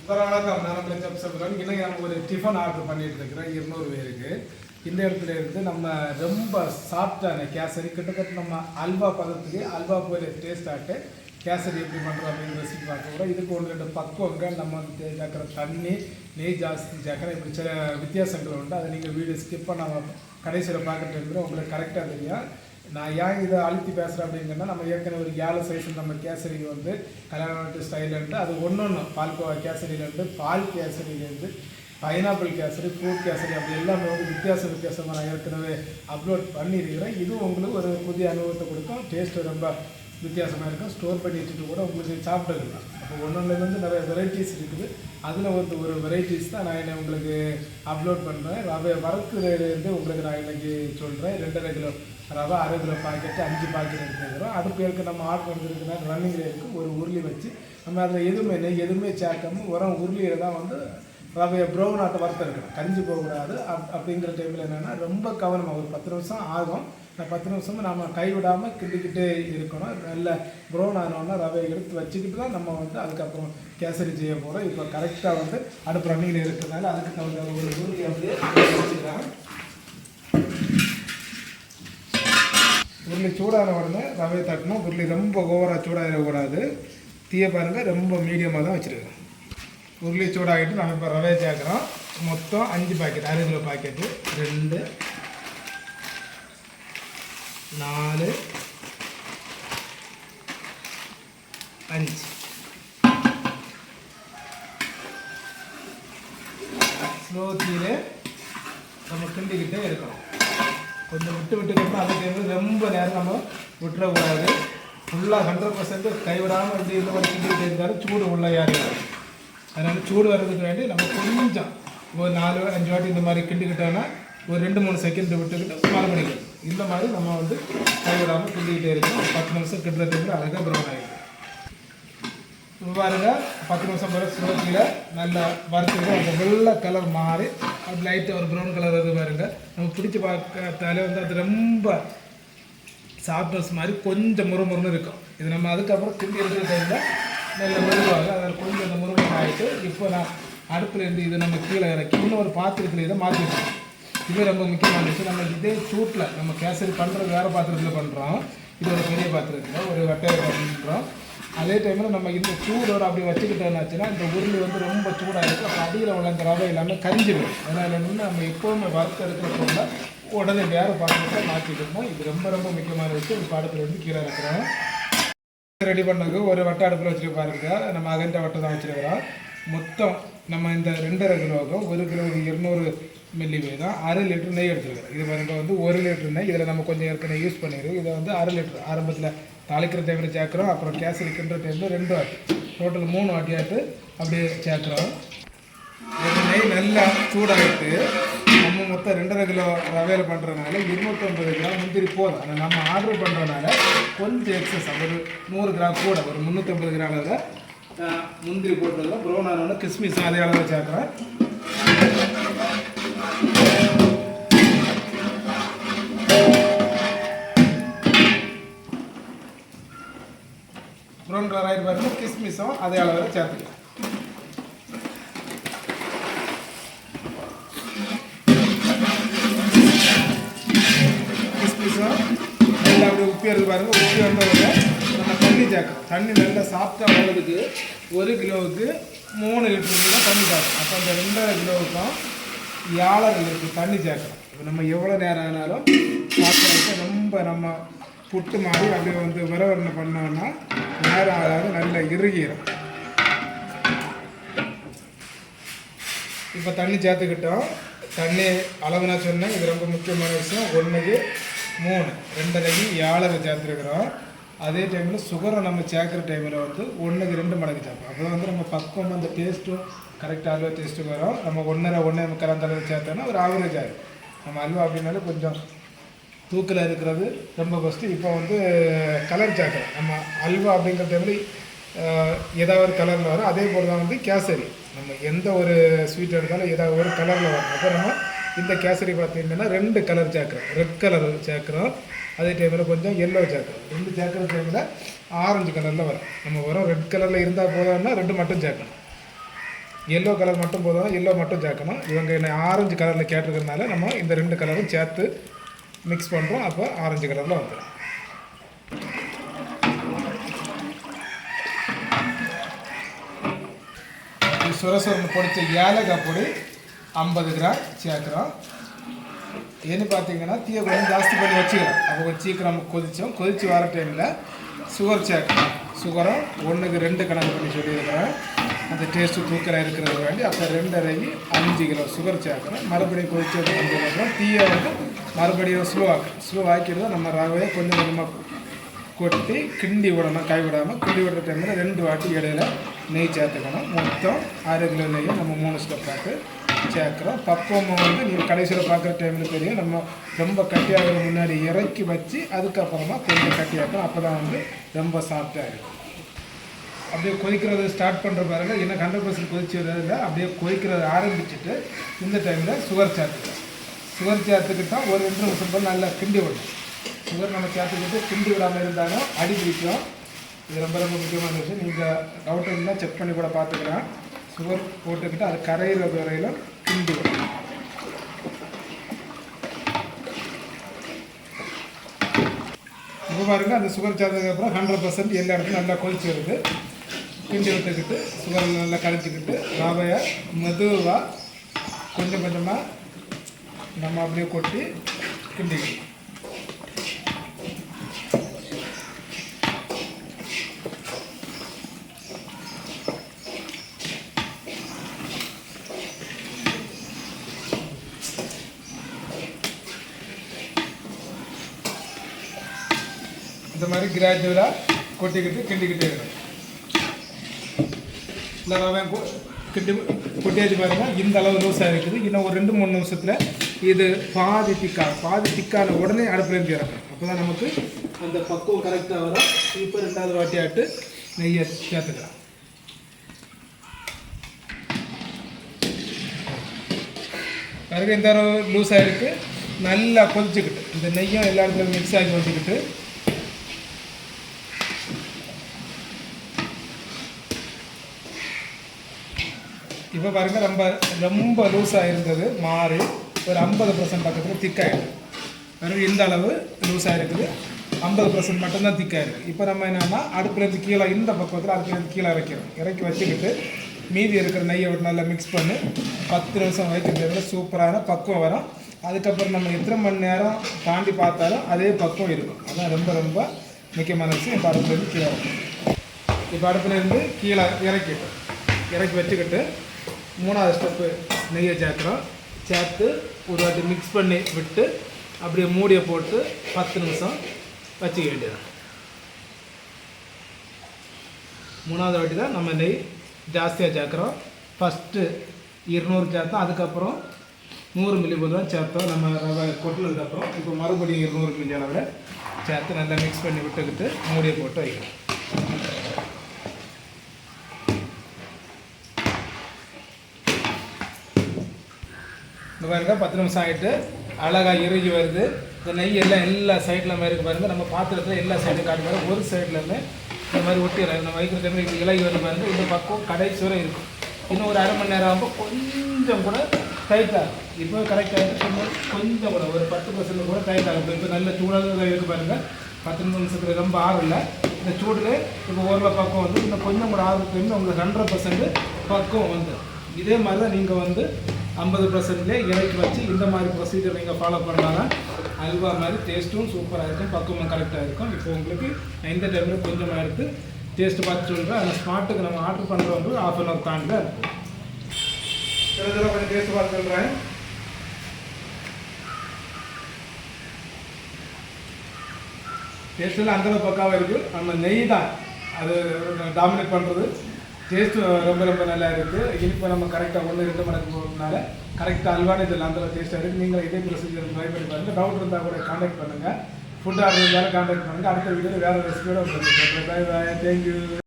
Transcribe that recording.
வணக்கம். நான் உங்களை ஜப் சொல்கிறேன். இன்னைக்கு நம்ம ஒரு டிஃபன் ஆர்டர் பண்ணிட்டு இருக்கிறேன் 200 பேருக்கு. இந்த இடத்துல இருந்து நம்ம ரொம்ப சாஃப்டான கேசரி, கிட்டத்தட்ட நம்ம அல்வா பதத்துக்கு அல்வா போல டேஸ்ட் ஆகிட்டு கேசரி எப்படி பண்ணுறோம் அப்படின்னு ரெசிபி பார்க்க போகிறோம். இதுக்கு ஒன்று ரெண்டு பக்குவங்கள் நம்ம வந்து சேர்க்குற தண்ணி, நெய் ஜாஸ்தி சேர்க்குறோம். இப்படி சில வித்தியாசங்கள் உண்டு. அதை நீங்கள் வீடியோ ஸ்கிப் பண்ணாமல் கடைசியில் பார்த்துட்டு இருக்கிறோம். உங்களுக்கு கரெக்டாக தெரியும். நான் ஏன் இதை அழுத்தி பேசுகிறேன் அப்படிங்கன்னா, நம்ம ஏற்கனவே ஒரு 7 சைஸில் நம்ம கேசரி வந்து கல்யாண நாட்டு ஸ்டைலேருந்து அது ஒன்று பால்கோவா கேசரியிலேருந்து, பால் கேசரியிலேருந்து, பைனாப்பிள் கேசரி, ஃப்ரூட் கேசரி, அப்படி எல்லாமே வந்து வித்தியாசமாக நான் ஏற்கனவே அப்லோட் பண்ணியிருக்கிறேன். இதுவும் உங்களுக்கு ஒரு புதிய அனுபவத்தை கொடுக்கும். டேஸ்ட்டு ரொம்ப வித்தியாசமாக இருக்கும். ஸ்டோர் பண்ணி வச்சுட்டு கூட உங்களுக்கு சாப்பிட்டுக்கலாம். அப்போ ஒன்றுலேருந்து நிறைய வெரைட்டிஸ் இருக்குது. அதில் வந்து ஒரு வெரைட்டிஸ் தான் நான் என்ன உங்களுக்கு அப்லோட் பண்ணுறேன். ரவை வறுக்கிறதுலேருந்து உங்களுக்கு நான் இன்றைக்கி சொல்கிறேன். 2.5 கிலோ ரவை, 1/2 கிலோ பாக்கெட்டு, 5 பாக்கெட் எடுத்துக்கிறோம். அடுப்பு ஏற்க நம்ம ஆர்டர் வந்துருக்குன்னா ரன்னிங்கில் இருக்குது. ஒரு உருளி வச்சு நம்ம அதில் எதுவுமே நெய் எதுவுமே சேர்க்காமல் உரம் உருளியில் தான் வந்து ரவையை ப்ரௌன் ஆட்டை வறுத்தெடுக்கணும். கரிஞ்சு போகக்கூடாது. அப்படிங்கிற டைமில் என்னென்னா ரொம்ப கவனமாக ஒரு 10 நிமிஷம் ஆகும். இந்த 10 நிமிஷமும் நம்ம கைவிடாமல் கிண்டிக்கிட்டே இருக்கணும். நல்ல ப்ரௌன் ஆனோன்னா ரவையை எடுத்து வச்சுக்கிட்டு தான் நம்ம வந்து அதுக்கப்புறம் கேசரி செய்ய போகிறோம். இப்போ கரெக்டாக வந்து அடுப்பு ரன்னிங்கில் இருக்கிறதுனால அதுக்கு தகுந்த ஒரு உருளி அப்படியே வச்சுக்கலாம். உருளி சூடான உடனே ரவையை தட்டணும். உருளி ரொம்ப ஓவராக சூடாகிடக்கூடாது. தீயை பாருங்கள், ரொம்ப மீடியமாக தான் வச்சுருக்கோம். உருளி சூடாகிட்டு நம்ம இப்போ ரவையை சேர்க்குறோம். மொத்தம் 5 பாக்கெட், 1/2 கிலோ பாக்கெட்டு, 2, 4, 5. ஸ்லோ தீயில நம்ம கிண்டிக்கிட்டே இருக்கணும். கொஞ்சம் விட்டுக்கிட்டு அந்த டைமில் ரொம்ப நேரம் நம்ம விட்டுறக்கூடாது. ஃபுல்லாக 100% கைவிடாமல் இப்படி இந்த மாதிரி கிண்டிக்கிட்டே இருந்தாலும் சூடு உள்ள ஏறிடும். அதனால் சூடு வர்றதுக்கு வேண்டி நம்ம கொஞ்சம் ஒரு 4-5 வாட்டி இந்த மாதிரி கிண்டிக்கிட்டோன்னா ஒரு 2-3 செகண்ட் விட்டுக்கிட்டு மறுபடியும் இந்த மாதிரி நம்ம வந்து கைவிடாமல் கிண்டிக்கிட்டே இருக்கணும். 10 நிமிஷம் கிண்டுறதுக்கு அழகாக ப்ரௌன் ஆகிடும். பாருங்க, 10 நிமிஷம் பிறகு ஸ்லோக்கில் நல்லா வறுத்துக்கிட்டு அந்த வெள்ளை கலர் மாறி அது லைட்டாக ஒரு ப்ரௌன் கலர் வருது பாருங்க. நம்ம பிடிச்சி பார்த்தாலே வந்து அது ரொம்ப சாஃப்ட்னஸ் மாதிரி கொஞ்சம் முறுமுறுன்னு இருக்கும். இது நம்ம அதுக்கப்புறம் கிண்டி இருக்கிற டைமில் நல்ல மெழுவாக அதில் கொஞ்சம் அந்த முறுமுறை ஆகிட்டு இப்போ நான் அடுப்பில் இருந்து இதை நம்ம கீழே இறக்கி இன்னொரு பாத்திரத்தில் இதை மாற்றிடுவோம். இது ரொம்ப முக்கியமான விஷயம். நம்ம இதே சூட்டில் நம்ம கேசரி பண்ணுறது வேறு பாத்திரத்தில் பண்ணுறோம். இது ஒரு பெரிய பாத்திரத்தில் ஒரு வட்டையை பண்ணுறோம். அதே டைமில் நம்ம இந்த சூடோடு அப்படி வச்சுக்கிட்டோம்னாச்சுன்னா இந்த உருளி வந்து ரொம்ப சூடாக இருக்கும். அப்போ அடியில் உள்ள அந்த ரவை எல்லாமே கரிஞ்சிடும். அதனால் என்னென்னு நம்ம எப்போவுமே வறுத்து எடுக்கிற பொருளை உடனே வேறு பாத்திரத்தை மாற்றிக்கணும். இது ரொம்ப ரொம்ப முக்கியமான விஷயம். இப்போ அடுப்பில் இருந்து கீழே இருக்கிறோம். ரெடி பண்ணது ஒரு வட்டை அடுப்பில் வச்சுட்டு பாருங்க. நம்ம அகன்ற வட்டை தான் வச்சுருக்கிறோம். மொத்தம் நம்ம இந்த 2.5 கிலோவுக்கும் 1 கிலோவுக்கு 200 மில்லி தான் 1/2 லிட்டர் நெய் எடுத்துருக்கிறோம். இது பாருங்க வந்து 1 லிட்டர் நெய். இதில் நம்ம கொஞ்சம் ஏற்கனவே யூஸ் பண்ணிடுறோம். இதை வந்து 1/2 லிட்டர் ஆரம்பத்தில் தாளிக்கிற டைமில் சேர்க்குறோம். அப்புறம் கேசரி கிண்டுற டைமில் 2 வாட்டி, டோட்டல் 3 வாட்டியாட்டு அப்படியே சேர்க்குறோம். நெய் நல்லா சூடாகிட்டு நம்ம மொத்தம் 2.5 கிலோ ரவையில் பண்ணுறதுனால 250 கிராம் முந்திரி போதும். ஆனால் நம்ம ஆர்டர் பண்ணுறதுனால கொஞ்சம் எக்ஸஸ் ஒரு 100 கிராம் கூட ஒரு 350 கிராம் அளவில் முந்திரி போட்டுருக்கோம். ப்ரௌன் ஆனோன்னா கிஸ்மிஸ் அதே அளவில் சேர்க்குறேன். ப்ரௌன் கலர் ஆகிட்டு பாருங்க. கிஸ்மிஸும் அதே அளவில் சேர்த்துக்கலாம். கிஸ்மிஸும் நல்லா அப்படி உப்பி எடுத்து பாருங்க. உப்பி வந்தவங்க நம்ம தண்ணி சேர்க்கணும். தண்ணி நல்லா சாப்பிட்டா வர்றதுக்கு 1 கிலோவுக்கு 3 லிட்டர் தான் தண்ணி சேர்க்கணும். அப்போ அந்த 2.5 கிலோவுக்கும் 7 லிட்டர் தண்ணி சேர்க்கணும். இப்போ நம்ம எவ்வளோ நேரம் ஆனாலும் சாப்பிட்றதுக்கு ரொம்ப நம்ம புட்டு மாதிரி அப்படியே வந்து விரவரணை பண்ணோன்னா நேரம் ஆகாது, நல்ல இறுகிடும். இப்போ தண்ணி சேர்த்துக்கிட்டோம். தண்ணி அளவு நான் சொன்னேன். இது ரொம்ப முக்கியமான விஷயம். 1க்கு 3, 2க்கு 7 சேர்த்துருக்குறோம். அதே டைமில் சுகரை நம்ம சேர்க்குற டைமில் வந்து 1க்கு 2 மடங்கு சேர்ப்போம். அப்போ வந்து நம்ம பக்கம் அந்த டேஸ்ட்டும் கரெக்டாக அல்வா டேஸ்ட்டு வரும். நம்ம 1.5 அந்த அளவு சேர்த்தோன்னா ஒரு ஆவரேஜ் ஆகும். நம்ம அல்வா அப்படின்னாலே கொஞ்சம் தூக்கில் இருக்கிறது ரொம்ப ஃபஸ்ட்டு. இப்போ வந்து கலர் சேர்க்குறோம். நம்ம அல்வா அப்படிங்கிற டைமில் ஏதாவது ஒரு கலரில் வரும். அதே போல் தான் வந்து கேசரி. நம்ம எந்த ஒரு ஸ்வீட் எடுத்தாலும் ஏதாவது ஒரு கலரில் வரும். அப்போ நம்ம இந்த கேசரி பார்த்திங்கன்னா 2 கலர் சேர்க்குறோம். ரெட் கலர் சேர்க்குறோம். அதே டைமில் கொஞ்சம் எல்லோ சேர்க்குறோம். 2 சேர்க்குற டைமில் ஆரஞ்சு கலரில் வரும். நம்ம வரும் ரெட் கலரில் இருந்தால் போதும்னா 2 மட்டும் சேர்க்கணும். எல்லோ கலர் மட்டும் போதும், எல்லோ மட்டும் சேர்க்கணும். இவங்க என்ன ஆரஞ்சு கலரில் கேட்டிருக்கிறதுனால நம்ம இந்த 2 கலரும் சேர்த்து மிக்ஸ் பண்ணுறோம். அப்போ ஆரஞ்சு கலரில் வந்துடும். சுரசுரன்னு பொடிச்ச ஏலக்காய் பொடி 50 கிராம் சேர்க்குறோம். ஏன்னு பார்த்தீங்கன்னா தீயை கொஞ்சம் ஜாஸ்தி பண்ணி வச்சுக்கிறோம். அப்போ கொஞ்சம் சீக்கிரம் கொதித்து வர டைமில் சுகர் சேர்க்கணும். சுகரும் 1க்கு 2 கணக்கு பண்ணி சொல்லியிருக்கிறேன். அந்த டேஸ்ட்டு தூக்கலாக இருக்கிறது வேண்டி அப்போ 2.5 5 கிலோ சுகர் சேர்க்கணும். மறுபடியும் கொதிச்சு வந்ததுக்கப்புறம் தீயை வந்து மறுபடியும் ஸ்லோ ஆக்கிடுவோம். நம்ம ரவையை கொஞ்சம் கொஞ்சமாக கொட்டி கிண்டி விடணும், கை விடாமல் கிண்டி விடுற டைமில் 2 வாட்டி இடையில நெய் சேர்த்துக்கணும். மொத்தம் 6 கிலோ நெய்யை நம்ம 3 ஸ்டெப் பார்த்து சேர்க்குறோம். பக்குவம் வந்து நீங்கள் கடைசியில் பார்க்குற டைமில் தெரியும். நம்ம ரொம்ப கட்டியாக முன்னாடி இறக்கி வச்சு அதுக்கப்புறமா கொஞ்சம் கட்டியாக்கணும். அப்போ தான் வந்து ரொம்ப சாஃப்டாக இருக்கும். அப்படியே கொதிக்கிறது ஸ்டார்ட் பண்ணுற பாருங்க, இன்னும் 100% கொதிச்சு வரதில்லை. அப்படியே கொதிக்கிறது ஆரம்பிச்சுட்டு இந்த டைமில் சுகர் சேர்த்துக்கலாம். சுகர் சேர்த்துக்கிட்டால் ஒரு 2 நிமிஷம் போல் நல்லா கிண்டி விடணும். சுகர் நம்ம சேர்த்துக்கிட்டு கிண்டி விடாமல் இருந்தாலும் அடி பிடிக்கும். இது ரொம்ப ரொம்ப முக்கியமான விஷயம். நீங்கள் டவுட் இருந்தால் செக் பண்ணி கூட பார்த்துக்கலாம். சுகர் போட்டுக்கிட்டு அது கரையிறது வரையிலும் கிண்டி விடணும். இப்போ பாருங்கள், அந்த சுகர் சேர்த்ததுக்கப்புறம் 100% எல்லா இடத்துலையும் நல்லா கொதிச்சு வருது. கிண்டி விட்டுக்கிட்டு சுகர் நல்லா கரைச்சிக்கிட்டு ரவையை மெதுவாக கொஞ்சம் கொஞ்சமாக நம்ம அப்படியே கொட்டி கிண்டிக்கணும். இந்த மாதிரி கிராஜுவலாக கொட்டிக்கிட்டு கிண்டிக்கிட்டே இருக்கணும். இந்த ரவை கொட்டியாச்சு பாருங்கள், இந்த அளவு லூஸாக இருக்குது. இன்னும் ஒரு 2-3 நிமிஷத்தில் இது பாதி திக்கான உடனே அடுப்புலேருந்து இறக்கணும். அப்போ தான் நமக்கு அந்த பக்குவம் கரெக்டாக வரும். இப்போ 2வது வாட்டியாட்டு நெய்யை சேர்த்துக்கலாம். பாருங்கள், இந்த அளவு லூஸாக இருக்குது. நல்லா கொதிச்சுக்கிட்டு இந்த நெய்யும் எல்லா இடத்துலையும் மிக்ஸ் ஆகி கொதிச்சுக்கிட்டு இப்போ பாருங்கள், ரொம்ப லூஸாக இருந்தது மாறி ஒரு 50% பக்கத்தில் திக்காயிடும். வெறும் இந்த அளவு லூஸாக இருக்குது, 50% மட்டும்தான் திக்காயிருக்கு. இப்போ நம்ம என்னென்னா அடுப்புலேருந்து கீழே இந்த பக்கத்தில் அடுப்புலேருந்து கீழே இறக்கி வச்சுக்கிட்டு மீதி இருக்கிற நெய்யை விட்டு நல்லா மிக்ஸ் பண்ணி 10 நிமிஷம் வைக்கிறதுல சூப்பரான பக்குவம் வரும். அதுக்கப்புறம் நம்ம எத்தனை மணி நேரம் தாண்டி பார்த்தாலும் அதே பக்குவம் இருக்கும். அதான் ரொம்ப ரொம்ப முக்கியமான விஷயம். இப்போ அடுப்புலேருந்து கீழே இப்போ அடுப்புலேருந்து கீழே இறக்கி வச்சுக்கிட்டு 3வது ஸ்டெப்பு நெய்யை சேர்த்து ஒரு வாட்டி மிக்ஸ் பண்ணி விட்டு அப்படியே மூடியை போட்டு 10 நிமிஷம் வச்சுக்க வேண்டியது. 3வது வாட்டி தான் நம்ம நெய் ஜாஸ்தியாக சேர்க்குறோம். ஃபஸ்ட்டு 200 சேர்த்தோம், அதுக்கப்புறம் 100 மில்லி போதும் சேர்த்தோம். நம்ம ரவை கொட்டினதுக்கப்புறம் இப்போ மறுபடியும் 200 மில்லி அளவில் சேர்த்து நல்லா மிக்ஸ் பண்ணி விட்டுக்கிட்டு மூடியை போட்டு வைக்கணும். இந்த பாருங்க 10 நிமிஷம் ஆகிட்டு அழகாக இறுகி வருது. இந்த நெய் எல்லாம் எல்லா சைடில் மாதிரி இருக்கு பாருங்கள். நம்ம பாத்திரத்தில் எல்லா சைடும் காட்டி பாருங்கள். ஒரு சைட்லேருந்து இந்த மாதிரி ஒட்டி நம்ம வைக்கிற டைம் இது இலகி வருது பாருங்கள். இந்த பக்கம் கடைசி வரை இருக்கும். இன்னும் ஒரு 1/2 மணி நேரம் ஆகும்போது கொஞ்சம் கூட டைட்டாக இருக்கும். இப்போ கரெக்டாக கொஞ்சம் கூட ஒரு 10% கூட டைட்டாக இருக்கும். இப்போ நல்ல சூடாக இருக்குது பாருங்கள். 10 நிமிஷத்துக்கு ரொம்ப ஆகலை. இந்த சூடில் இப்போ ஓரளவு பக்கம் வந்து இன்னும் கொஞ்சம் கூட ஆகிறதுக்கு உங்களுக்கு 100% பக்கம் வந்து இதே மாதிரி தான் நீங்கள் வந்து 50%லே இறக்கி வச்சு இந்த மாதிரி ப்ரொசீஜர் நீங்கள் ஃபாலோ பண்ணாதான் அல்வா மாதிரி டேஸ்ட்டும் சூப்பராக இருக்கும், பக்குவம் கரெக்டாக இருக்கும். இப்போ உங்களுக்கு இந்த டைமில் கொஞ்சமாக எடுத்து டேஸ்ட்டு பார்த்து சொல்கிறேன். அந்த ஸ்பாட்டுக்கு நம்ம ஆர்டர் பண்ணுறவங்க 1/2 hour தாண்டி தான் இருக்கும். கொஞ்சம் டேஸ்ட் பார்த்து சொல்கிறேன். டேஸ்ட்டெல்லாம் அந்தளவு பக்காவாக இருக்குது. நம்ம நெய் தான் அது டாமினேட் பண்ணுறது. டேஸ்ட்டு ரொம்ப ரொம்ப நல்லா இருக்குது. இனிப்பு நம்ம கரெக்டாக 1-2 மணிக்கு போகிறதுனால கரெக்டாக அல்வானே இதில் அந்த டேஸ்ட்டாக இருக்குது. நீங்கள் இதே ப்ரொசீஜர் ட்ரை பண்ணி பாருங்கள். டவுட் இருந்தால் கூட கான்டாக்ட் பண்ணுங்கள். ஃபுட் ஆர்டர் இருந்தாலும் கான்டாக்ட் பண்ணுங்கள். அடுத்த வீடியோவில் வேறு ரெசிபியோட உங்களுக்கு. Bye bye, thank you.